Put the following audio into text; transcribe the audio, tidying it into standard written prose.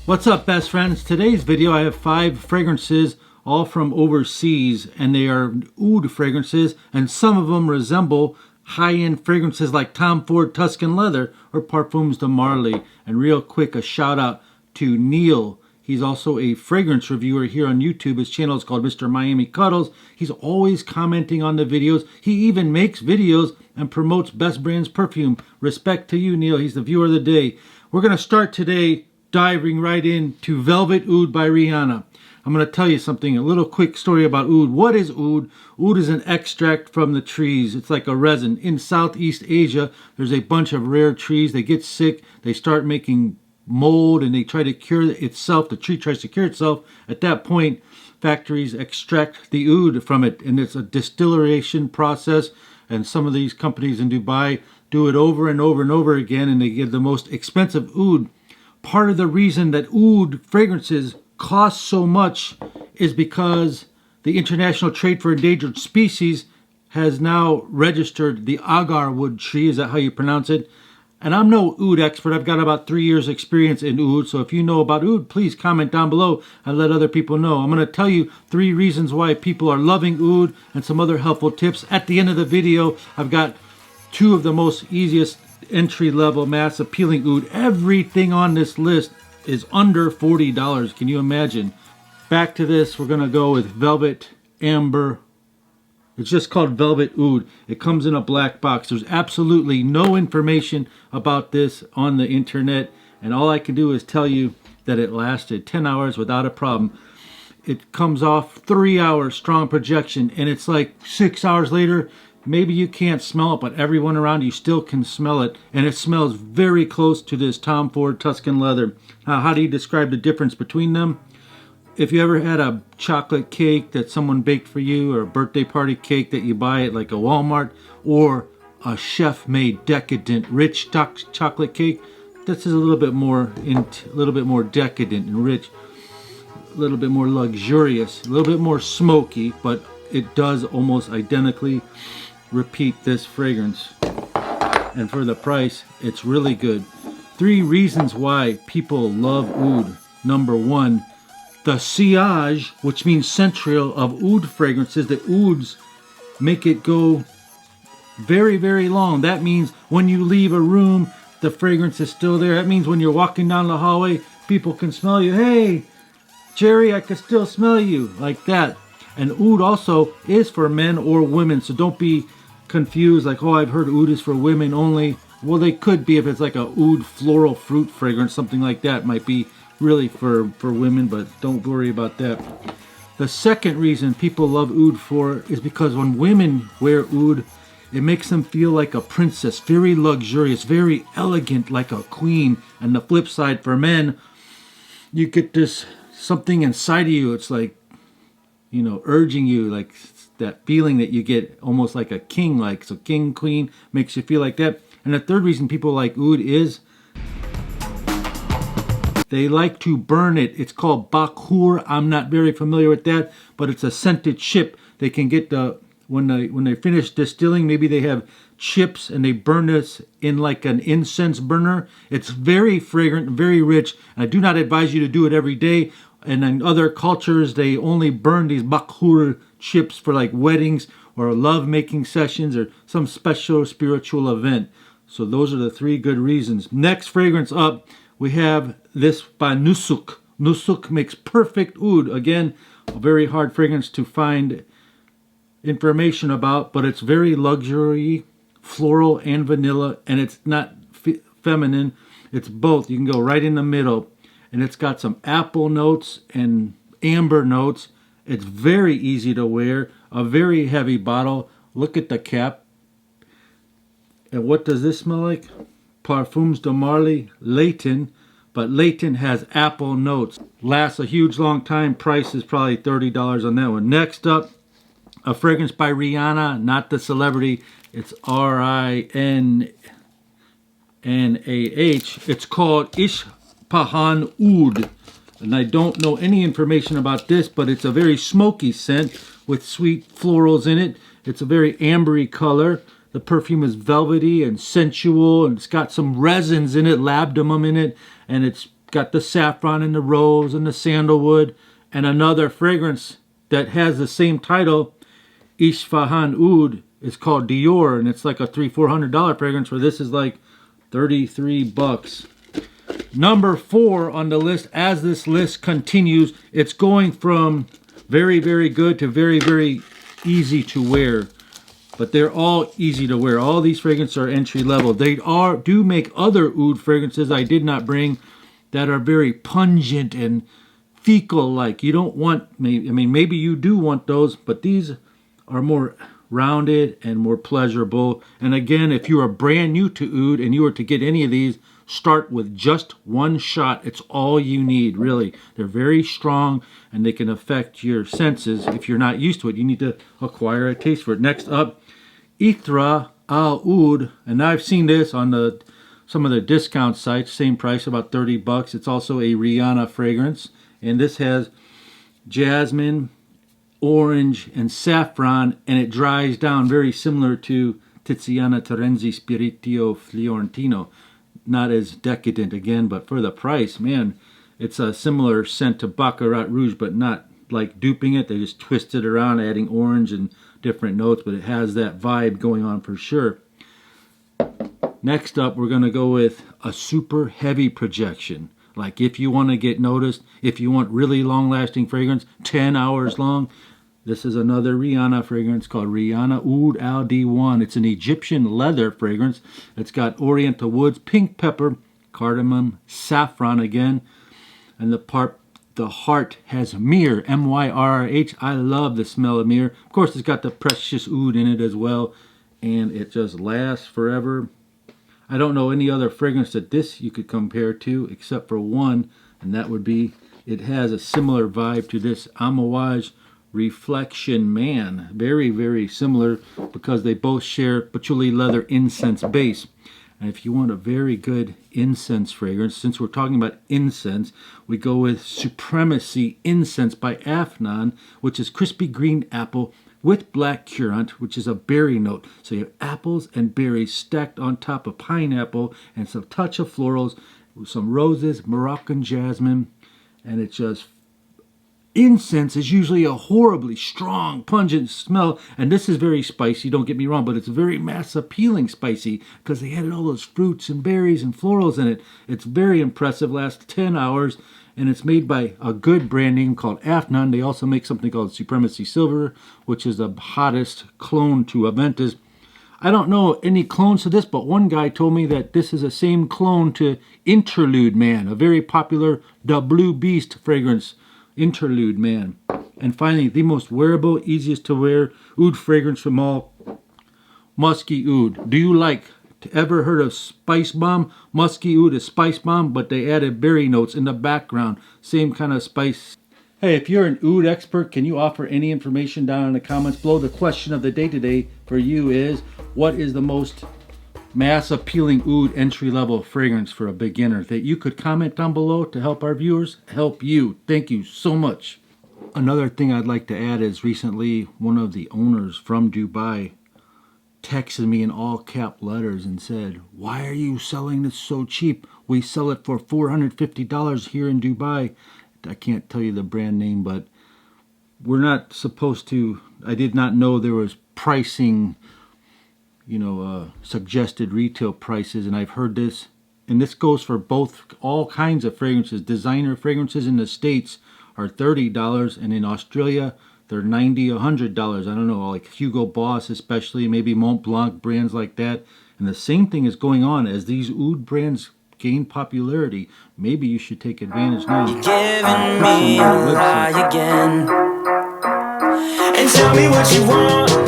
What's up, best friends? Today's video I have 5 fragrances, all from overseas, and they are oud fragrances, and some of them resemble high-end fragrances like Tom Ford Tuscan Leather or Parfums de Marly. And real quick, a shout out to Neil. He's also a fragrance reviewer here on YouTube. His channel is called Mr. Miami Cuddles. He's always commenting on the videos. He even makes videos and promotes Best Brands Perfume. Respect to you, Neil. He's the viewer of the day. We're going to start today diving right into Velvet Oud by Rihanna. I'm going to tell you something, a little quick story about oud. What is oud? Oud is an extract from the trees. It's like a resin. In Southeast Asia, there's a bunch of rare trees. They get sick. They start making mold and they try to cure itself. The tree tries to cure itself. At that point, factories extract the oud from it, and it's a distillation process. And some of these companies in Dubai do it over and over and over again, and they get the most expensive oud. Part of the reason that oud fragrances cost so much is because the International Trade for Endangered Species has now registered the agar wood tree. Is that how you pronounce it? And I'm no oud expert. I've got about 3 years experience in oud. So if you know about oud, please comment down below and let other people know. I'm going to tell you 3 reasons why people are loving oud and some other helpful tips. At the end of the video, I've got 2 of the most easiest entry-level mass appealing oud. Everything on this list is under $40. Can you imagine? Back to this, we're going to go with Velvet Amber. It's just called Velvet Oud. It comes in a black box. There's absolutely no information about this on the internet, and all I can do is tell you that it lasted 10 hours without a problem. It comes off 3 hours strong projection, and it's like 6 hours later, maybe you can't smell it, but everyone around you still can smell it, and it smells very close to this Tom Ford Tuscan Leather. Now, how do you describe the difference between them? If you ever had a chocolate cake that someone baked for you, or a birthday party cake that you buy at like a Walmart, or a chef-made decadent rich chocolate cake, this is a little bit more decadent and rich, a little bit more luxurious, a little bit more smoky, but it does almost identically repeat this fragrance. And for the price, it's really good. 3 reasons why people love oud. Number 1, the sillage, which means central of oud fragrances. The ouds make it go very, very long. That means when you leave a room, the fragrance is still there. That means when you're walking down the hallway, people can smell you. Hey, Jerry, I can still smell you. Like that. And oud also is for men or women, so don't be confused like, oh, I've heard oud is for women only. Well, they could be if it's like a oud floral fruit fragrance, something like that might be really for women, but don't worry about that. The second reason people love oud for is because when women wear oud, it makes them feel like a princess, very luxurious, very elegant, like a queen. And the flip side for men, you get this something inside of you, it's like, you know, urging you, like that feeling that you get almost like a king, like, so king, queen makes you feel like that. And the third reason people like oud is they like to burn it. It's called bakhur. I'm not very familiar with that, but it's a scented chip. They can get when they finish distilling, maybe they have chips and they burn this in like an incense burner. It's very fragrant, very rich. And I do not advise you to do it every day. And in other cultures, they only burn these bakhur chips for like weddings or love-making sessions or some special spiritual event. So those are the 3 good reasons. Next fragrance up, we have this by Nusuk. Nusuk makes perfect oud. Again, a very hard fragrance to find information about, but it's very luxury, floral and vanilla, and it's not feminine. It's both. You can go right in the middle. And it's got some apple notes and amber notes. It's very easy to wear. A very heavy bottle. Look at the cap. And what does this smell like? Parfums de Marly, Leighton. But Leighton has apple notes. Lasts a huge long time. Price is probably $30 on that one. Next up, a fragrance by Rihanna. Not the celebrity. It's RIHANAH. It's called Ishpahan Oud. And I don't know any information about this, but it's a very smoky scent with sweet florals in it. It's a very ambery color. The perfume is velvety and sensual, and it's got some resins in it, labdanum in it, and it's got the saffron and the rose and the sandalwood, and another fragrance that has the same title, Ishpahan Oud, is called Dior, and it's like a $300-400 fragrance, where this is like 33 bucks. Number 4 on the list, as this list continues, it's going from very, very good to very, very easy to wear. But they're all easy to wear. All these fragrances are entry level. They do make other oud fragrances I did not bring that are very pungent and fecal-like. You don't want, maybe you do want those, but these are more rounded and more pleasurable. And again, if you are brand new to oud and you were to get any of these, start with just one shot. It's all you need, really. They're very strong and they can affect your senses. If you're not used to it, you need to acquire a taste for it. Next up, Itharah al Oud, and I've seen this on some of the discount sites, same price, about 30 bucks. It's also a Rihanna fragrance, and this has jasmine, orange, and saffron, and it dries down very similar to Tiziana Terenzi Spirito Fiorentino. Not as decadent again, but for the price, man, it's a similar scent to Baccarat Rouge, but not like duping it. They just twist it around, adding orange and different notes, but it has that vibe going on for sure. Next up, we're going to go with a super heavy projection. Like if you want to get noticed, if you want really long-lasting fragrance, 10 hours long, this is another Rihanna fragrance called Rihanna Oud Al Deewan. It's an Egyptian leather fragrance. It's got oriental woods, pink pepper, cardamom, saffron again, and the heart has myrrh, M-Y-R-R-H. I love the smell of myrrh. Of course, it's got the precious oud in it as well, and it just lasts forever. I don't know any other fragrance that this you could compare to, except for one, and that would be, it has a similar vibe to this Amouage Reflection Man. Very, very similar because they both share patchouli leather incense base. And if you want a very good incense fragrance, since we're talking about incense, we go with Supremacy Incense by Afnan, which is crispy green apple with black currant, which is a berry note. So you have apples and berries stacked on top of pineapple and some touch of florals, some roses, Moroccan jasmine, and it's just, incense is usually a horribly strong, pungent smell, and this is very spicy, don't get me wrong, but it's very mass appealing spicy because they added all those fruits and berries and florals in it. It's very impressive, lasts 10 hours, and it's made by a good brand name called Afnan. They also make something called Supremacy Silver, which is the hottest clone to Aventus. I don't know any clones to this, but one guy told me that this is the same clone to Interlude Man, a very popular The Blue Beast fragrance, Interlude Man. And finally, the most wearable, easiest to wear oud fragrance from all, Musky Oud. Do you ever heard of Spice Bomb? Musky Oud is Spice Bomb, but they added berry notes in the background. Same kind of spice. Hey, if you're an oud expert, can you offer any information down in the comments below? The question of the day today for you is, what is the most mass appealing oud entry level fragrance for a beginner? That you could comment down below to help our viewers, help you. Thank you so much. Another thing I'd like to add is recently one of the owners from Dubai texted me in all cap letters and said, "Why are you selling this so cheap? We sell it for $450 here in Dubai." I can't tell you the brand name, but we're not supposed to, I did not know there was pricing, suggested retail prices, and I've heard this, and this goes for all kinds of fragrances. Designer fragrances in the States are $30, and in Australia they're $90, $100. I don't know, like Hugo Boss especially, maybe Mont Blanc, brands like that. And the same thing is going on as these oud brands gain popularity. Maybe you should take advantage now. You're giving me a lie again, and tell me what you want.